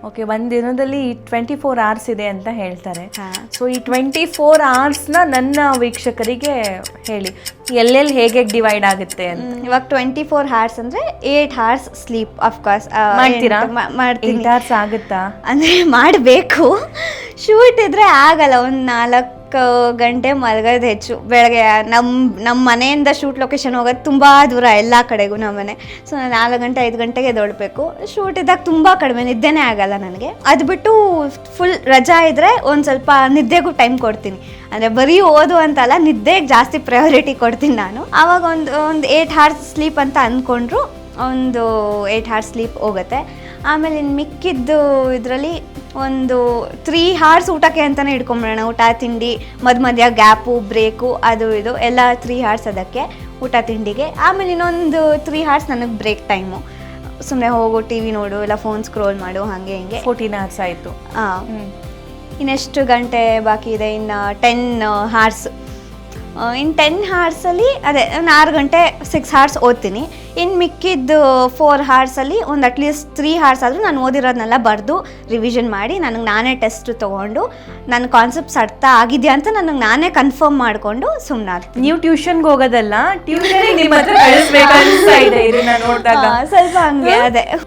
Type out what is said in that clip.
Okay, ಒಂದು ದಿನದಲ್ಲಿ 24 hours ಇದೆ ಅಂತ ಹೇಳ್ತಾರೆ. ಹಾಂ. ಸೊ ಈ 24 hoursನ ನನ್ನ ವೀಕ್ಷಕರಿಗೆ ಹೇಳಿ, ಎಲ್ಲೆಲ್ಲಿ ಹೇಗೆ ಡಿವೈಡ್ ಆಗುತ್ತೆ ಅಂತ. ಇವಾಗ 24 hours ಅಂದರೆ 8 hours ಸ್ಲೀಪ್ ಅಫ್ಕೋರ್ಸ್ ಮಾಡ್ತೀರಾ? ಮಾಡ್ತೀನಿ. 8 hours ಆಗುತ್ತಾ? ಅಂದರೆ ಮಾಡಬೇಕು. ಶೂಟ್ ಇದ್ರೆ ಆಗಲ್ಲ. ಒಂದು 4 ಗಂಟೆ ಮಲಗೋದು ಹೆಚ್ಚು. ಬೆಳಗ್ಗೆ ನಮ್ಮ ಮನೆಯಿಂದ ಶೂಟ್ ಲೊಕೇಶನ್ ಹೋಗೋದು ತುಂಬ ದೂರ, ಎಲ್ಲ ಕಡೆಗೂ ನಮ್ಮ ಮನೆ. ಸೊ ನಾನು 4 ಗಂಟೆ 5 ಗಂಟೆಗೆ ಎದ್ದೇಳಬೇಕು. ಶೂಟ್ ಇದ್ದಾಗ ತುಂಬ ಕಡಿಮೆ, ನಿದ್ದೆನೇ ಆಗಲ್ಲ ನನಗೆ. ಅದು ಬಿಟ್ಟು ಫುಲ್ ರಜಾ ಇದ್ದರೆ ಒಂದು ಸ್ವಲ್ಪ ನಿದ್ದೆಗೂ ಟೈಮ್ ಕೊಡ್ತೀನಿ. ಅಂದರೆ ಬರೀ ಓದು ಅಂತಲ್ಲ, ನಿದ್ದೆಗೆ ಜಾಸ್ತಿ ಪ್ರಯಾರಿಟಿ ಕೊಡ್ತೀನಿ ನಾನು. ಆವಾಗ ಒಂದು 8 hours ಸ್ಲೀಪ್ ಅಂತ ಅಂದ್ಕೊಂಡ್ರು ಒಂದು 8 hours ಸ್ಲೀಪ್ ಹೋಗುತ್ತೆ. ಆಮೇಲೆ ಇನ್ನು ಮಿಕ್ಕಿದ್ದು ಇದರಲ್ಲಿ ಒಂದು 3 hours ಊಟಕ್ಕೆ ಅಂತಲೇ ಇಟ್ಕೊಂಬಿಡೋಣ. ಊಟ ತಿಂಡಿ ಮಧ್ಯ ಗ್ಯಾಪು ಬ್ರೇಕು ಅದು ಇದು ಎಲ್ಲ 3 hours ಅದಕ್ಕೆ ಊಟ ತಿಂಡಿಗೆ. ಆಮೇಲೆ ಇನ್ನೊಂದು 3 hours ನನಗೆ ಬ್ರೇಕ್ ಟೈಮು. ಸುಮ್ಮನೆ ಹೋಗು, ಟಿ ವಿ ನೋಡು, ಇಲ್ಲ ಫೋನ್ ಸ್ಕ್ರೋಲ್ ಮಾಡು, ಹಾಗೆ ಹಿಂಗೆ. 14 hours ಆಯಿತು. ಹಾಂ. ಇನ್ನೆಷ್ಟು ಗಂಟೆ ಬಾಕಿ ಇದೆ? ಇನ್ನು 10 hours. ಇನ್ನು 10 hoursಲ್ಲಿ ಅದೇ 6 ಗಂಟೆ 6 hours ಓದ್ತೀನಿ. ಇನ್ನು ಮಿಕ್ಕಿದ್ದು 4 hoursಲ್ಲಿ ಒಂದು ಅಟ್ಲೀಸ್ಟ್ 3 hours ಆದರೂ ನಾನು ಓದಿರೋದನ್ನೆಲ್ಲ ಬರೆದು ರಿವಿಷನ್ ಮಾಡಿ ನನಗೆ ನಾನೇ ಟೆಸ್ಟ್ ತೊಗೊಂಡು ನನ್ನ ಕಾನ್ಸೆಪ್ಟ್ಸ್ ಅರ್ಥ ಆಗಿದೆಯಾ ಅಂತ ನನಗೆ ನಾನೇ ಕನ್ಫರ್ಮ್ ಮಾಡಿಕೊಂಡು ಸುಮ್ಮನಾಗ್ತೀನಿ. ನೀವು ಟ್ಯೂಷನ್ಗೆ ಹೋಗೋದಲ್ಲ, ಟ್ಯೂಷನ್ ನಿಮ್ಮ ಹತ್ರ ಕಳಿಸ್ಬೇಕು ಅನಿಸ್ತಾ ಇದೆ ಇದನ್ನ ನೋಡಿದಾಗ. ಸ್ವಲ್ಪ ಹಂಗೆ ಅದೇ